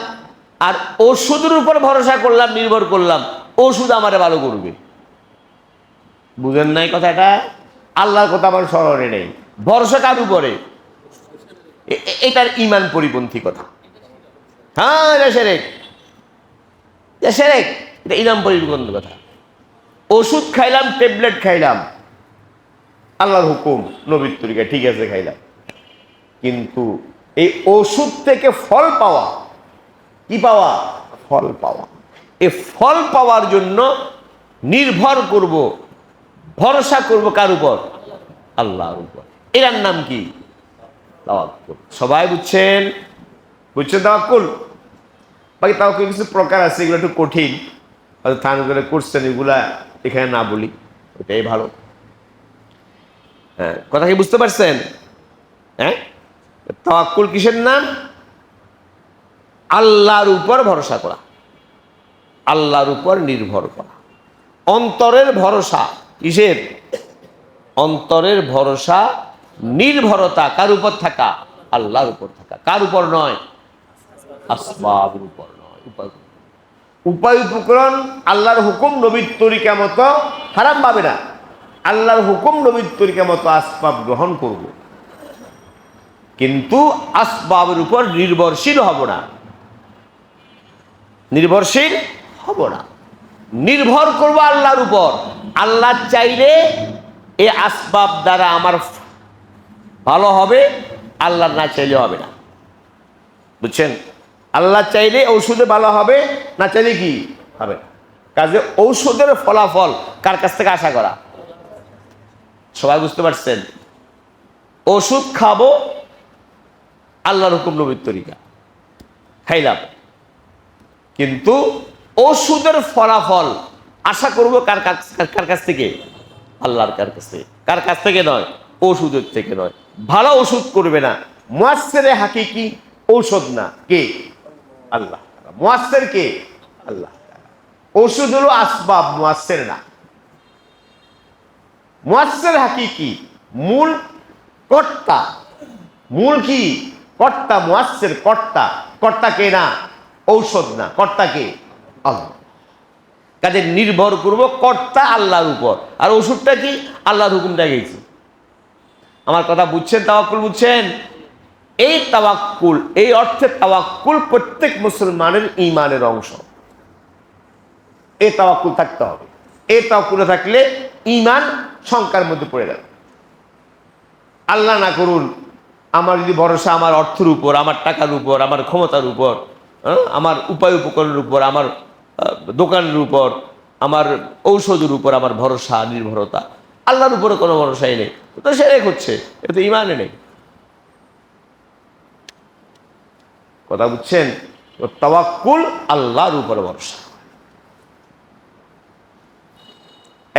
আর ওষুধের উপর ভরসা করলাম, নির্ভর করলাম, ওষুধ আমারে ভালো করবে। বুঝেন নাই কথাটা? আল্লাহর কথা আমার স্মরণে নেই, ভরসা কার উপরে? এটার ঈমান পরিপন্থী কথা। হ্যাঁ, এটা শিরক, এটা শিরক, এটা ঈমান পরিপন্থী কথা। ওষুধ খাইলাম, ট্যাবলেট খাইলাম, আল্লাহর হুকুম, নবীর তরিকা, ঠিক আছে খাইলাম। কিন্তু এই ওষুধ থেকে ফল পাওয়া, কি পাওয়া? ফল পাওয়া। এই ফল পাওয়ার জন্য নির্ভর করব, ভরসা করব কার উপর? আল্লাহর উপর। এর নাম কি? তাওয়াক্কুল। সবাই বুঝছেন? বুঝছেন তাওয়াক্কুল? বাকি তাওয়াক্কুল কিছু প্রকার আছে, এগুলো একটু কঠিন, হয়তো থান করে করছেন, এগুলা এখানে না বলি, ওটাই ভালো। হ্যাঁ, কথা কি বুঝতে পারছেন? হ্যাঁ, তাওয়াক্কুল কিসের নাম? আল্লাহর উপর ভরসা করা, আল্লাহর উপর নির্ভর করা। অন্তরের ভরসা কিসের? অন্তরের ভরসা, নির্ভরতা কার উপর থাকা? আল্লাহর উপর থাকা। কার উপর নয়? আসবাবের উপর নয়। উপায় উপকরণ আল্লাহর হুকুম নবীর তরিকা মতো হারাম পাবে না, আল্লাহর হুকুম নবীর তরিকা মতো আসবাব গ্রহণ করব, কিন্তু আসবাবের উপর নির্ভরশীল হব না, নির্ভরশীল হব না, নির্ভর করব আল্লাহর উপর। আল্লাহ চাইলে এই আসবাব দ্বারা আমার ভালো হবে, আল্লাহ না চাইলে হবে না। বুঝছেন? আল্লাহ চাইলে ঔষধে ভালো হবে, না চাইলে কি হবে? কাজে ঔষধের ফলাফল কার কাছ থেকে আশা করা? সবাই বুঝতে পারছেন? ওষুধ খাবো, আল্লাহর হুকুম নবীর তরিকা খাইলাম, কিন্তু ওষুধের ফলাফল আশা করব কার কাছ থেকে? আল্লাহর কার কাছ থেকে। কার কাছ থেকে নয়? ওষুধের থেকে নয়। ভালো ওষুধ করবে না, মুয়াসসিরে হাকিকি ঔষধ না কে? আল্লাহ। মুয়াসসির কে? আল্লাহ। ওষুধ হলো আসবাব, মুয়াসসির না। মুয়াসসির হাকিকি মূল কর্তা, মূল কি? কর্তা। মুয়াসসির কর্তা, কর্তা কে? না ঔষধ না, কর্তা কে? আল্লাহ। কাজে নির্ভর করব কর্তা আল্লাহর উপর, আর ওষুধটা কি? আল্লাহর হুকুমটা গেছি। আমার কথা বুঝছেন? তাওয়াক্কুল বুঝছেন? এই তাওয়াক্কুল, এই অর্থে তাওয়াক্কুল প্রত্যেক মুসলমানের ঈমানের অংশ। এই তাওয়াক্কুল থাকতে হবে। এই তাওয়াক্কুলে থাকলে ঈমান শঙ্কার মধ্যে পড়ে যাবে। আল্লাহ না করুন, আমার যদি ভরসা আমার অর্থের উপর, আমার টাকার উপর, আমার ক্ষমতার উপর, আমার উপায় উপকরণের উপর, আমার দোকানের উপর, আমার ঔষধের উপর আমার ভরসা, নির্ভরতা, আল্লাহর উপরে কোনো ভরসাই নেই, তো সেরেক হচ্ছে, এ তো ইমানে নেই। কথা বুঝছেন? তাওয়াক্কুল আল্লাহর উপরে ভরসা।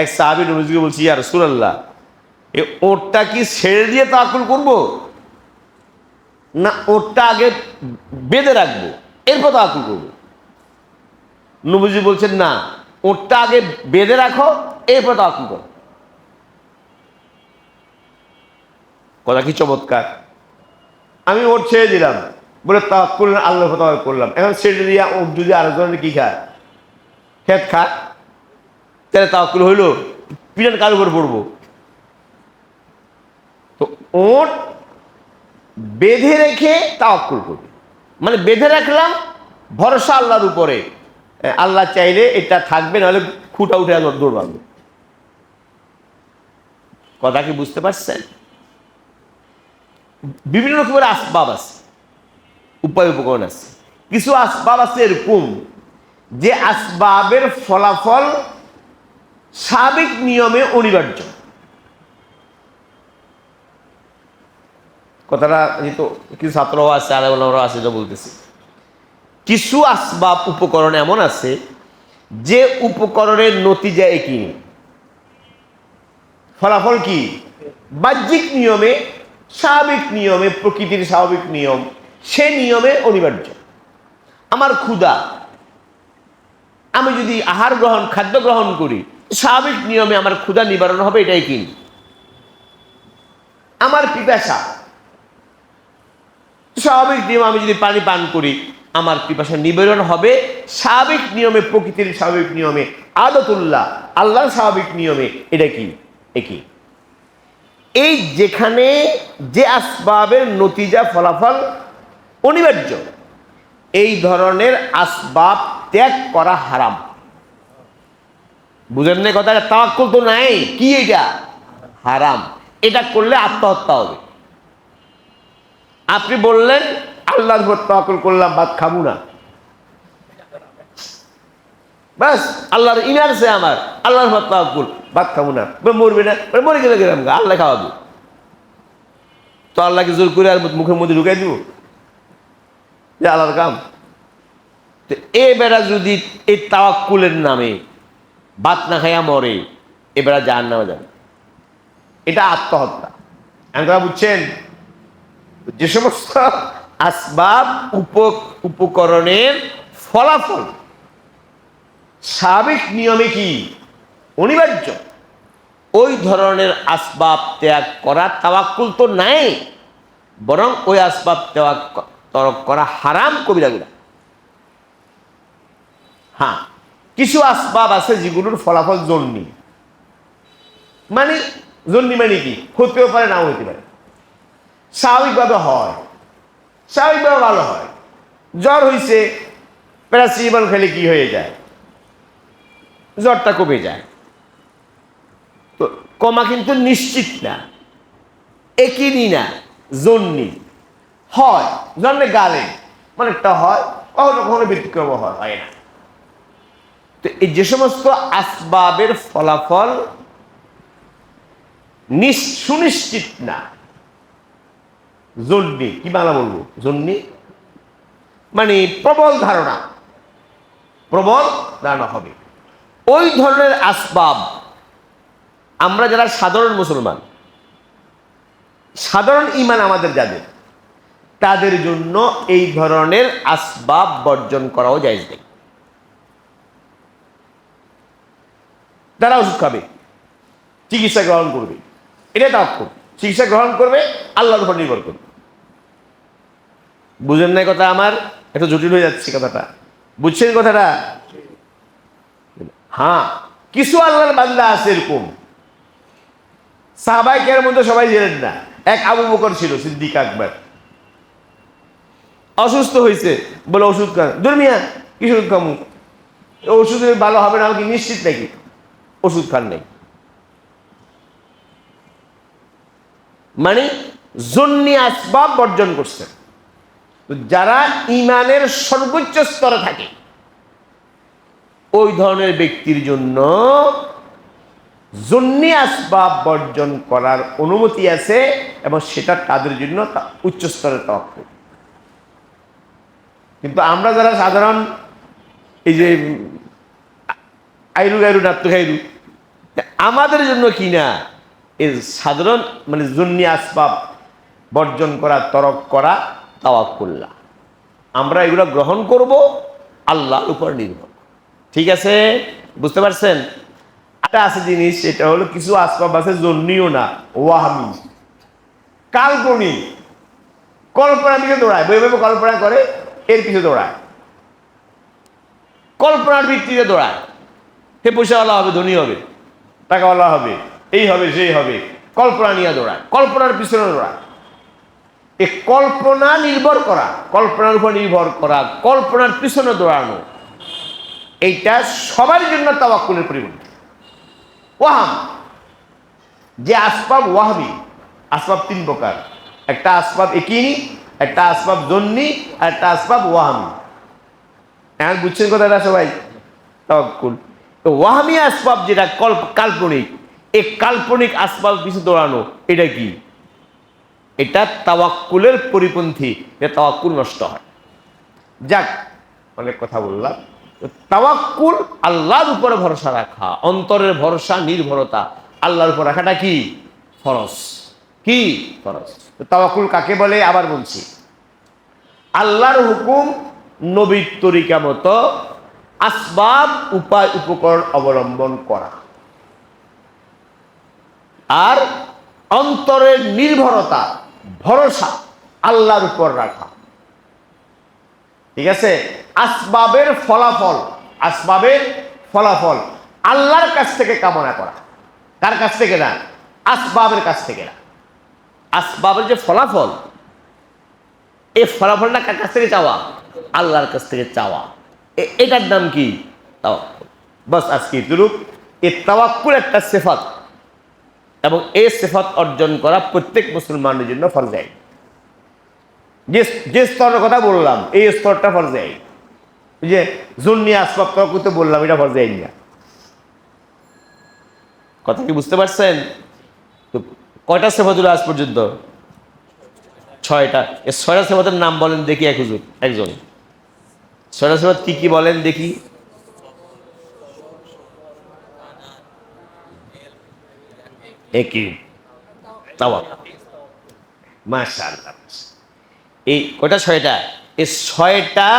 এক সাহাবী নবীকে বলছি, ইয়া রাসূলুল্লাহ, এই ওটটা কি ছেড়ে দিয়ে তাওয়াক্কুল করবো, না ওটটা আগে বেঁধে রাখবো এরপর তাওয়াক্কুল করবো? নবীজি বলছেন, না, ওটটা আগে বেঁধে রাখো এরপর তাওয়াক্কুল করো। কথা কি চমৎকার! আমি ওট ছেড়ে দিলাম, বলে তাওয়াক্কুল আল্লাহর উপর তাওয়াক্কুল করলাম। এখন ছেড়ে দিয়া ওট যদি আরেকজনের কি খায়, খেত খায়, তাহলে তাওয়াক্কুল হইল? পিটান কার উপর পড়বো? তো ওট বেঁধে রেখে তাওয়াক্কুল করবে, মানে বেঁধে রাখলাম, ভরসা আল্লাহর উপরে, আল্লাহ চাইলে এটা থাকবে, নাহলে খুঁটা উঠে দৌড় মারবে। কথা কি বুঝতে পারছেন? বিভিন্ন রকমের আসবাব আছে, উপায় উপকরণ আছে। কিছু আসবাব আছে এরকম যে আসবাবের ফলাফল স্বাভাবিক নিয়মে অনিবার্য। কথাটা যেহেতু কিছু ছাত্রও আছে, আলেমরাও আছে, যা বলতেছি, কিছু আসবাব উপকরণ এমন আছে যে উপকরণের নতিজা একই, ফলাফল কি? বাহ্যিক নিয়মে, স্বাভাবিক নিয়মে, প্রকৃতির স্বাভাবিক নিয়ম, সে নিয়মে অনিবার্য। আমার ক্ষুধা, আমি যদি আহার গ্রহণ, খাদ্য গ্রহণ করি, স্বাভাবিক নিয়মে আমার ক্ষুধা নিবারণ হবে, এটাই কি? আমার পিপাসা, স্বাভাবিক নিয়ম, আমি যদি পানি পান করি আমার পিপাসা নিবারণ হবে, স্বাভাবিক নিয়মে, প্রকৃতির স্বাভাবিক নিয়মে, আদতুল্লাহ আল্লাহর স্বাভাবিক নিয়মে, এটা কি? একই। এই যেখানে যে আসবাবের নতিজা, ফলাফল অনিবার্য, এই ধরনের আসবাব ত্যাগ করা হারাম। বুঝেন না কথা? তাওয়াক্কুল তো নাই, কি এটা? হারাম। এটা করলে আত্মহত্যা হবে। আপনি বললেন আল্লাহর উপর তাওয়াক্কুল করলাম, ভাত খাবো না, বাস আল্লাহর ইনার সে আমার, আল্লাহর উপর তাওয়াক্কুল, ভাত খাবো না, মরবে না, মরে গেলে গেলাম, আল্লাহ খাওয়াবো, তো আল্লাহকে জোর করে আর মুখের মধ্যে ঢুকাই দিব, যে আল্লাহর কাম। তো এ বেড়া যদি এই তাওয়াক্কুলের নামে ভাত না খাইয়া মরে, এ বেড়া জাহান্নামে যাবে, এটা আত্মহত্যা। আপনারা বুঝছেন? যে সমস্ত আসবাব উপকরণের ফলাফল স্বাভাবিক নিয়মে কি অনিবার্য, ওই ধরনের আসবাব ত্যাগ করা তাওয়াক্কুল তো নাই, বরং ওই আসবাব ত্যাগ করা হারাম কবিরা গুনাহ। হ্যাঁ, কিছু আসবাব আছে যেগুলোর ফলাফল জন্যি, মানে জন্যি মানে কি, হতেও পারে নাও হতে পারে, স্বাভাবিকভাবে হয়, স্বাভাবিকভাবে ভালো হয়। জ্বর হয়েছে, প্যারাসিটামল খেলে কি হয়ে যায়, জ্বরটা কমে যায়। তো কমা কিন্তু নিশ্চিত না, একই না, জন্যি হয়, জন্মে গালে অনেকটা হয়, কখনো কখনো ব্যতিক্রম হয় না। তো এই যে সমস্ত আসবাবের ফলাফল সুনিশ্চিত না, জন্যি কি বাংলা বলবো, জন্যি মানে প্রবল ধারণা হবে, ওই ধরনের আসবাব আমরা যারা সাধারণ মুসলমান, সাধারণ ঈমান আমাদের যাদের, তাদের জন্য এই ধরনের আসবাব বর্জন করাও জায়েজ নেই। তারা ওষুধ খাবে, চিকিৎসা গ্রহণ করবে, এটা তাওয়াক্কুল, চিকিৎসা গ্রহণ করবে, আল্লাহর উপর নির্ভর করবে। বুঝেন নাই কথা আমার, একটু জটিল হয়ে যাচ্ছে কথাটা, বুঝছেন কথাটা? হ্যাঁ, কিছু আল্লাহর বান্দা আছে এরকম, সাহাবায়ে কেরামের মধ্যে সবাই জানেন না, এক আবু বকর ছিল সিদ্দিক আকবর, অসুস্থ হয়েছে, বলে ওষুধ খান। দুর্মিয়া কি ওষুধ খামু, ওষুধে ভালো হবে না কি নিশ্চিত নাকি, ওষুধ খান নাই। মানে জন্নি আসবাব বর্জন করছে। যারা ইমানের সর্বোচ্চ স্তরে থাকে, ওই ধরনের ব্যক্তির জন্য জন্নি আসবাব বর্জন করার অনুমতি আছে, এবং সেটা তাদের জন্য উচ্চ স্তরের তাওয়াক্কুল। কিন্তু আমরা যারা সাধারণ, এই যে আইরু গাইরু নাত্তু খাইরু, আমাদের জন্য কি না এই সাধারণ মানে জন্নি আসবাব বর্জন করা, তরক করা তাওয়াক্কুল না। আমরা এগুলো গ্রহণ করব আল্লাহর উপর নির্ভর। ঠিক আছে, বুঝতে পারছেন? একটা আছে জিনিস, সেটা হলো কিছু আসবাব আছে জন্নিও না, ওয়াহামি, কাল্পনিক, কল্পনার পিছনে দৌড়ায়, বইভাবে কল্পনা করে এর পিছনে দৌড়ায়, কল্পনার ভিত্তিতে দৌড়ায়, হে পয়সাওয়ালা হবে, ধনী হবে, টাকাওয়ালা হবে, এই হবে সেই হবে, কল্পনা নিয়ে দৌড়ায়, কল্পনার পিছনে দৌড়ায়। এই কল্পনা নির্ভর করা, কল্পনার উপর নির্ভর করা, কল্পনার পিছনে দৌড়ানো, এইটা সবার জন্য তাওয়াক্কুলের পরিবর্তন। ওয়াহাম, যে আসবাব ওয়াহাবি, আসবাব তিন প্রকার, একটা আসবাব একিনি, একটা আসবাব জন্নি, আর একটা আসবাব ওয়াহামি। এখন বুঝছেন কথাটা সবাই? তাওয়াক্কুল। তো ওয়াহামি আসবাব যেটা কাল্পনিক, এই কাল্পনিক আসবাব পিছু দৌড়ানো, এটা কি? এটা তাওয়াক্কুলের পরিপন্থী, এটা তাওয়াক্কুল নষ্ট হয়। যাক, অনেক কথা বললাম। তাওয়াক্কুল আল্লাহর উপরে ভরসা রাখা, অন্তরের ভরসা, নির্ভরতা আল্লাহর উপর রাখাটা কি ফরজ, কি ফরজ। তাওয়াক্কুল কাকে বলে আবার বলছি, আল্লাহর হুকুম নবীর তরিকা মতো আসবাব উপায় উপকরণ অবলম্বন করা, আর অন্তরের নির্ভরতা, ভরসা আল্লাহর উপর রাখা। ঠিক আছে, আসবাবের ফলাফল, আসবাবের ফলাফল আল্লাহর কাছ থেকে কামনা করা, কার কাছ থেকে না, আসবাবের কাছ থেকে না। আসবাবের যে ফলাফল, এই ফলাফলটা কার কাছ থেকে চাওয়া, আল্লাহর কাছ থেকে চাওয়া, এটার নাম কি তাওয়াক্কুল। বাস আজকে এতটুকু। এই তাওয়াক্কুল একটা সিফাত, এবং এই সিফাত অর্জন করা প্রত্যেক মুসলমানের জন্য ফরজ আইন। যে স্তরের কথা বললাম, এই স্তরটা ফরজ আইন। যে জন্নি আসবাব তাওয়াক্কুল তো বললাম, এটা ফরজ আইন না। কথা কি বুঝতে পারছেন? তো কয়টা সিফাত হলো আজ পর্যন্ত? 6টা। এই 6টা সিফাতের নাম বলেন দেখি একজন। 6টা সিফাত কি কি বলেন দেখি? একই তাওয়াক্কুল, মাশাআল্লাহ। এই কয়টা? 6টা। এই 6টা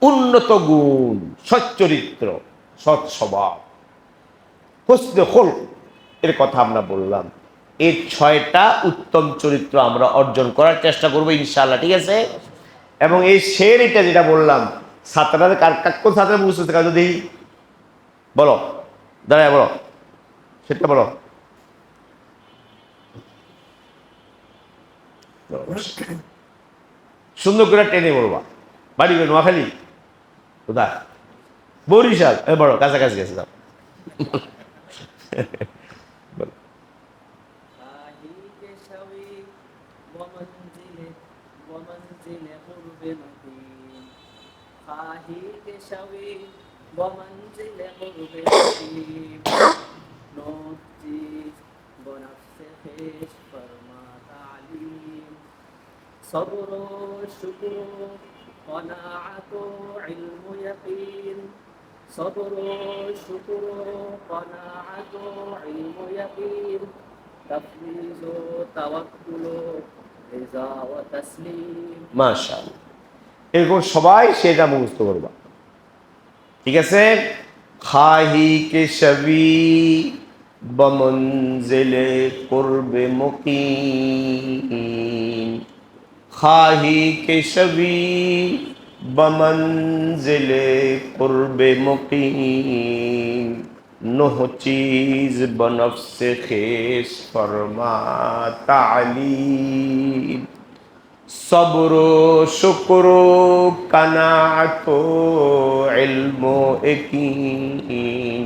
উন্নত গুণ, সৎ চরিত্র, সৎ স্বভাব, হুসনে খুলক এর কথা আমরা বললাম। এই 6টা উত্তম চরিত্র আমরা অর্জন করার চেষ্টা করবো ইনশাআল্লাহ, ঠিক আছে? এবং এই শেরটা যেটা বললাম, ছাত্রদের কোন ছাত্র বুঝতে থাকা, যদি বলো, দাঁড়ায় বলো, সেটা বলো। সুন্দর করে টেনে বলবা। বাড়ি নোয়াখালী? কোথায়? বরিশাল? বড় কাছাকাছি গেছে, যাও। صبر شكر قناعة علم يقين صبر شكر قناعة علم يقين تفويض توكل رضا وتسليم মাশাআল্লাহ, এরকম সবাই সেটা মুখস্থ করবা, ঠিক আছে? খাহি কে শবি বমঞ্জিলে কুরবে মুকিম, খাহি কে শবি বমঞ্জিলে কুরবে মুকিম, নোহ চিজ বনফসে খেস ফরমা তালিম, সবর শুকর কানাত ইলম ইয়াকিন,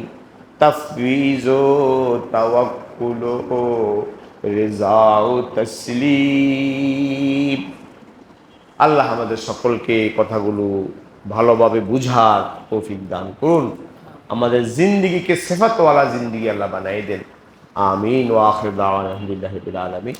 তাফওয়িজ তাওয়াক্কুল রিজা ও তাসলিম। আল্লাহ আমাদের সকলকে কথাগুলো ভালোভাবে বুঝার তৌফিক দান করুন, আমাদের জিন্দিগিকে সিফাতওয়ালা জিন্দিগি আল্লাহ বানাই দেন। আমিন ওয়া আখির দাওয়ানা আলহামদুলিল্লাহি রাব্বিল আলামিন।